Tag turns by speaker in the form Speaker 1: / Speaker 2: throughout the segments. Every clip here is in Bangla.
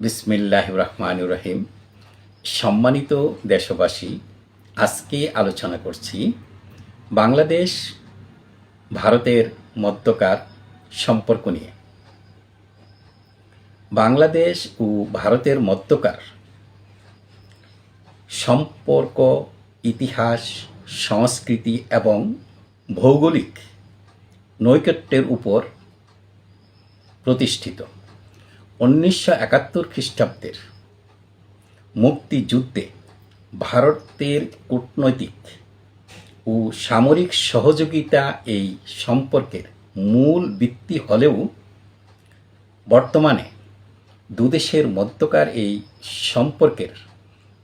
Speaker 1: বিসমিল্লাহির রহমানির রহিম। সম্মানিত দেশবাসী, আজকে আলোচনা করছি বাংলাদেশ ভারতের মধ্যকার সম্পর্ক নিয়ে। বাংলাদেশ ও ভারতের মধ্যকার সম্পর্ক ইতিহাস, সংস্কৃতি এবং ভৌগোলিক নৈকট্যের উপর প্রতিষ্ঠিত। 1971 খ্রিস্টাব্দের মুক্তিযুদ্ধে ভারতের কূটনৈতিক ও সামরিক সহযোগিতা এই সম্পর্কের মূল ভিত্তি হলেও বর্তমানে দুদেশের মধ্যকার এই সম্পর্কের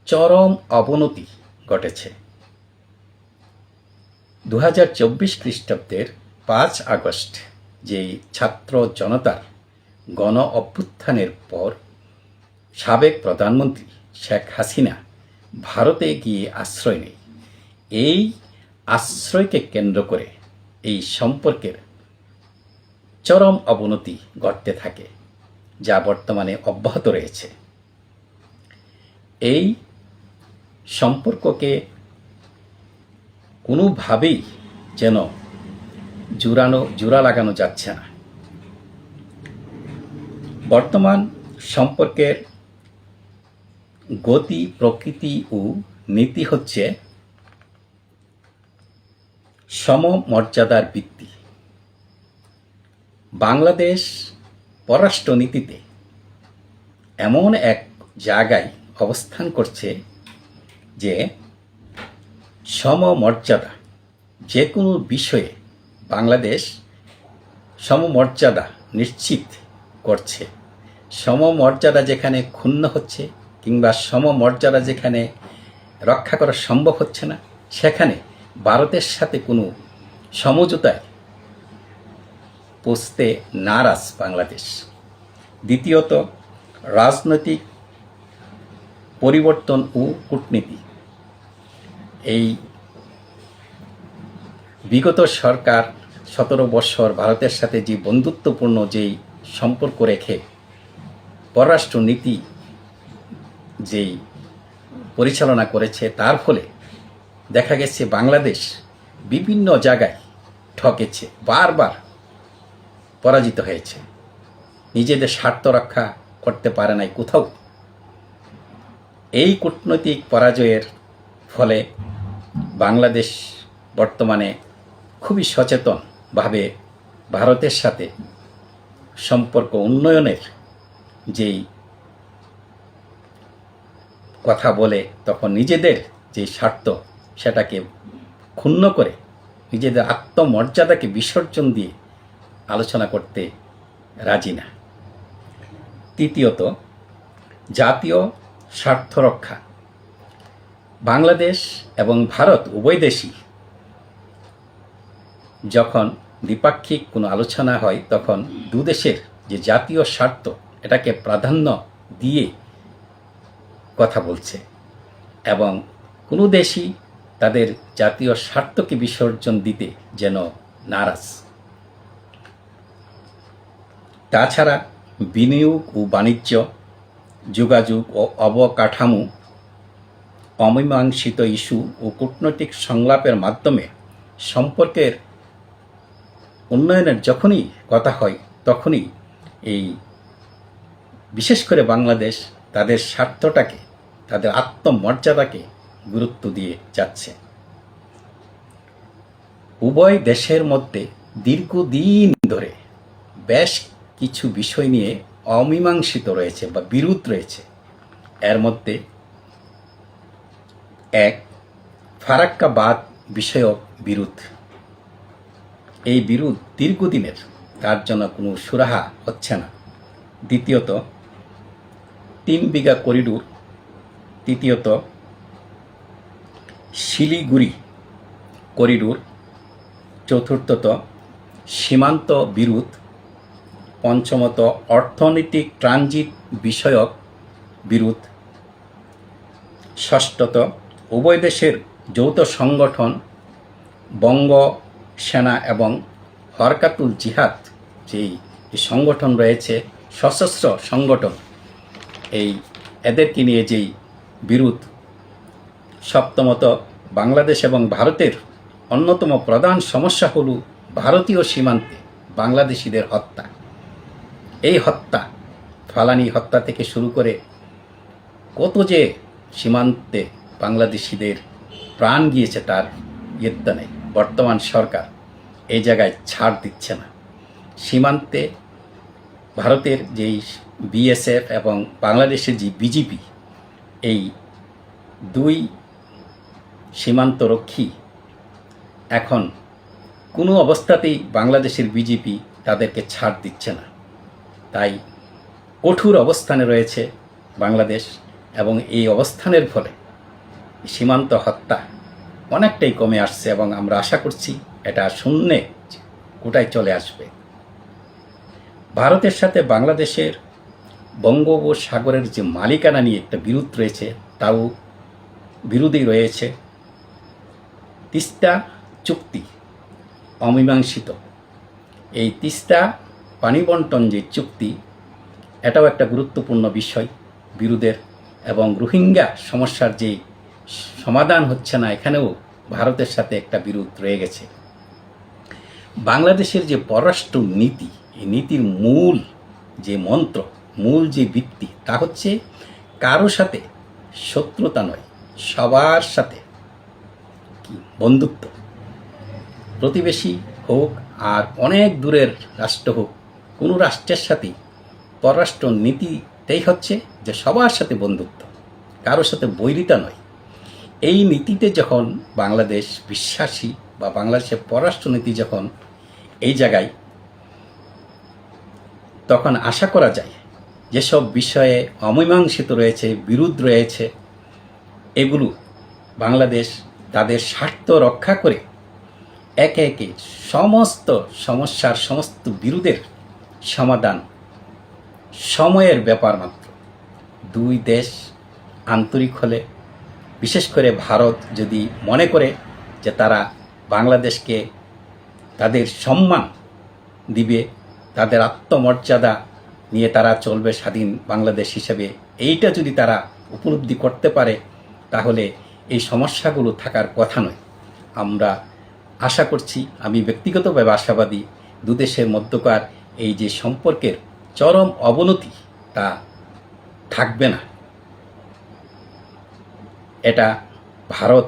Speaker 1: চরম অবনতি ঘটেছে। 2024 খ্রিস্টাব্দের 5 আগস্ট যে ছাত্র জনতার গণ অভ্যুত্থানের পর সাবেক প্রধানমন্ত্রী শেখ হাসিনা ভারতে গিয়ে আশ্রয় নেয়। এই আশ্রয়কে কেন্দ্র করে এই সম্পর্কের চরম অবনতি ঘটতে থাকে, যা বর্তমানে অব্যাহত রয়েছে। এই সম্পর্ককে কোনোভাবেই যেন জোড়া লাগানো যাচ্ছে না। বর্তমান সম্পর্কের গতি, প্রকৃতি ও নীতি হচ্ছে সমমর্যাদার ভিত্তি। বাংলাদেশ পররাষ্ট্রনীতিতে এমন এক জায়গায় অবস্থান করছে যে সমমর্যাদা, যে কোনো বিষয়ে বাংলাদেশ সমমর্যাদা নিশ্চিত করছে। সমমর্যাদা যেখানে ক্ষুণ্ণ হচ্ছে কিংবা সমমর্যাদা যেখানে রক্ষা করা সম্ভব হচ্ছে না, সেখানে ভারতের সাথে কোনো সমঝোতায় পৌঁছতে নারাজ বাংলাদেশ। দ্বিতীয়ত, রাজনৈতিক পরিবর্তন ও কূটনীতি। এই বিগত সরকার 17 বছর ভারতের সাথে যে বন্ধুত্বপূর্ণ যেই সম্পর্ক রেখে পররাষ্ট্রনীতি যেই পরিচালনা করেছে, তার ফলে দেখা গেছে বাংলাদেশ বিভিন্ন জায়গায় ঠকেছে, বারবার পরাজিত হয়েছে, নিজেদের স্বার্থ রক্ষা করতে পারে নাই কোথাও। এই কূটনৈতিক পরাজয়ের ফলে বাংলাদেশ বর্তমানে খুবই সচেতনভাবে ভারতের সাথে সম্পর্ক উন্নয়নের যেই কথা বলে, তখন নিজেদের যে স্বার্থ সেটাকে ক্ষুণ্ণ করে নিজেদের আত্মমর্যাদাকে বিসর্জন দিয়ে আলোচনা করতে রাজি না। তৃতীয়ত, জাতীয় স্বার্থ রক্ষা। বাংলাদেশ এবং ভারত উভয় দেশই যখন দ্বিপাক্ষিক কোনো আলোচনা হয়, তখন দুদেশের যে জাতীয় স্বার্থ, এটাকে প্রাধান্য দিয়ে কথা বলছে এবং কোনো দেশই তাদের জাতীয় স্বার্থকে বিসর্জন দিতে যেন নারাজ। তাছাড়া বিনিয়োগ ও বাণিজ্য, যোগাযোগ ও অবকাঠামো, অমীমাংসিত ইস্যু ও কূটনৈতিক সংলাপের মাধ্যমে সম্পর্কের উন্নয়নের যখনই কথা হয়, তখনই এই বিশেষ করে বাংলাদেশ তাদের স্বার্থটাকে, তাদের আত্মমর্যাদাকে গুরুত্ব দিয়ে যাচ্ছে। উভয় দেশের মধ্যে দীর্ঘদিন ধরে বেশ কিছু বিষয় নিয়ে অমীমাংসিত রয়েছে বা বিরোধ রয়েছে। এর মধ্যে এক, ফারাক্কাবাদ বিষয়ক বিরোধ। এই বিরোধ দীর্ঘদিনের, তার জন্য কোনো সুরাহা হচ্ছে না। দ্বিতীয়ত, 3 বিঘা করিডোর। তৃতীয়ত, শিলিগুড়ি করিডোর। চতুর্থত, সীমান্ত বিরোধ। পঞ্চমত, অর্থনৈতিক ট্রানজিট বিষয়ক বিরোধ। ষষ্ঠত, উভয় দেশের যৌথ সংগঠন বঙ্গ সেনা এবং হরকাতুল জিহাদ যেই সংগঠন রয়েছে, সশস্ত্র সংগঠন, এই এদেরকে নিয়ে যেই বিরোধ, সপ্তমত বাংলাদেশ এবং ভারতের অন্যতম প্রধান সমস্যা হল ভারতীয় সীমান্তে বাংলাদেশিদের হত্যা। এই হত্যা, ফালানি হত্যা থেকে শুরু করে কত যে সীমান্তে বাংলাদেশিদের প্রাণ গিয়েছে তার ইয়ত্তা নেই। বর্তমান সরকার এই জায়গায় ছাড় দিচ্ছে না। সীমান্তে ভারতের যেই বিএসএফ এবং বাংলাদেশের যে বিজিবি, এই দুই সীমান্তরক্ষী এখন কোনো অবস্থাতেই বাংলাদেশের বিজেপি তাদেরকে ছাড় দিচ্ছে না। তাই কঠোর অবস্থানে রয়েছে বাংলাদেশ, এবং এই অবস্থানের ফলে সীমান্ত হত্যা অনেকটাই কমে আসছে এবং আমরা আশা করছি এটা শূন্যে কোটায় চলে আসবে। ভারতের সাথে বাংলাদেশের বঙ্গোপসাগরের যে মালিকানা নিয়ে একটা বিরোধ রয়েছে, তাও বিরোধী রয়েছে। তিস্তা চুক্তি অমীমাংসিত। এই তিস্তা পানি বন্টন যে চুক্তি, এটাও একটা গুরুত্বপূর্ণ বিষয় বিরোধের, এবং রোহিঙ্গা সমস্যার যে সমাধান হচ্ছে না, এখানেও ভারতের সাথে একটা বিরোধ রয়ে গেছে। বাংলাদেশের যে পররাষ্ট্র নীতি, এই নীতির মূল যে মন্ত্র, মূল যে ভিত্তি, তা হচ্ছে কারো সাথে শত্রুতা নয়, সবার সাথে বন্ধুত্ব। প্রতিবেশী হোক আর অনেক দূরের রাষ্ট্র হোক, কোনো রাষ্ট্রের সাথেই পররাষ্ট্র নীতিতেই হচ্ছে যে সবার সাথে বন্ধুত্ব, কারোর সাথে বৈরিতা নয়। এই নীতিতে যখন বাংলাদেশ বিশ্বাসী, বা বাংলাদেশের পররাষ্ট্রনীতি যখন এই জায়গায়, তখন আশা করা যায় যেসব বিষয়ে অমীমাংসিত রয়েছে, বিরোধ রয়েছে, এগুলো বাংলাদেশ তাদের স্বার্থ রক্ষা করে একে একে সমস্ত সমস্যার, সমস্ত বিরোধের সমাধান সময়ের ব্যাপার মাত্র। দুই দেশ আন্তরিক হলে, বিশেষ করে ভারত যদি মনে করে যে তারা বাংলাদেশকে তাদের সম্মান দিবে, তাদের আত্মমর্যাদা নিয়ে তারা চলবে স্বাধীন বাংলাদেশ হিসেবে, এইটা যদি তারা উপলব্ধি করতে পারে, তাহলে এই সমস্যাগুলো থাকার কথা নয়। আমরা আশা করছি, আমি ব্যক্তিগতভাবে আশাবাদী, দুদেশের মধ্যকার এই যে সম্পর্কের চরম অবনতি, তা থাকবে না। এটা ভারত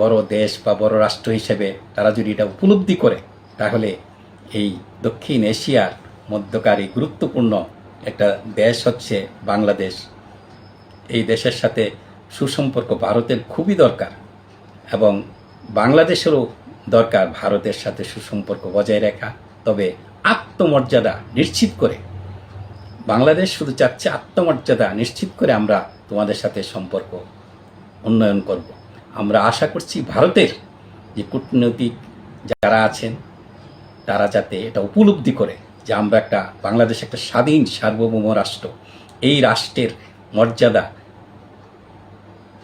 Speaker 1: বড় দেশ বা বড় রাষ্ট্র হিসেবে তারা যদি এটা উপলব্ধি করে, তাহলে এই দক্ষিণ এশিয়ার মধ্যকার এই গুরুত্বপূর্ণ একটা দেশ হচ্ছে বাংলাদেশ, এই দেশের সাথে সুসম্পর্ক ভারতের খুবই দরকার, এবং বাংলাদেশেরও দরকার ভারতের সাথে সুসম্পর্ক বজায় রাখা। তবে আত্মমর্যাদা নিশ্চিত করে, বাংলাদেশ শুধু চাচ্ছে আত্মমর্যাদা নিশ্চিত করে আমরা তোমাদের সাথে সম্পর্ক উন্নয়ন করব। আমরা আশা করছি ভারতের যে কূটনৈতিক যারা আছেন, তারা যাতে এটা উপলব্ধি করে যে আমরা একটা, বাংলাদেশ একটা স্বাধীন সার্বভৌম রাষ্ট্র, এই রাষ্ট্রের মর্যাদা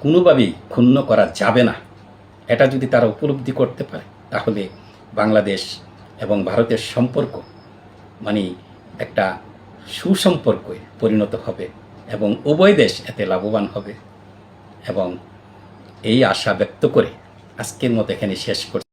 Speaker 1: কোনোভাবেই ক্ষুণ্ণ করা যাবে না। এটা যদি তারা উপলব্ধি করতে পারে, তাহলে বাংলাদেশ এবং ভারতের সম্পর্ক মানে একটা সুসম্পর্কে পরিণত হবে, এবং উভয় দেশ এতে লাভবান হবে। এবং এই আশা ব্যক্ত করে আজকের মতো এখানে শেষ করছি।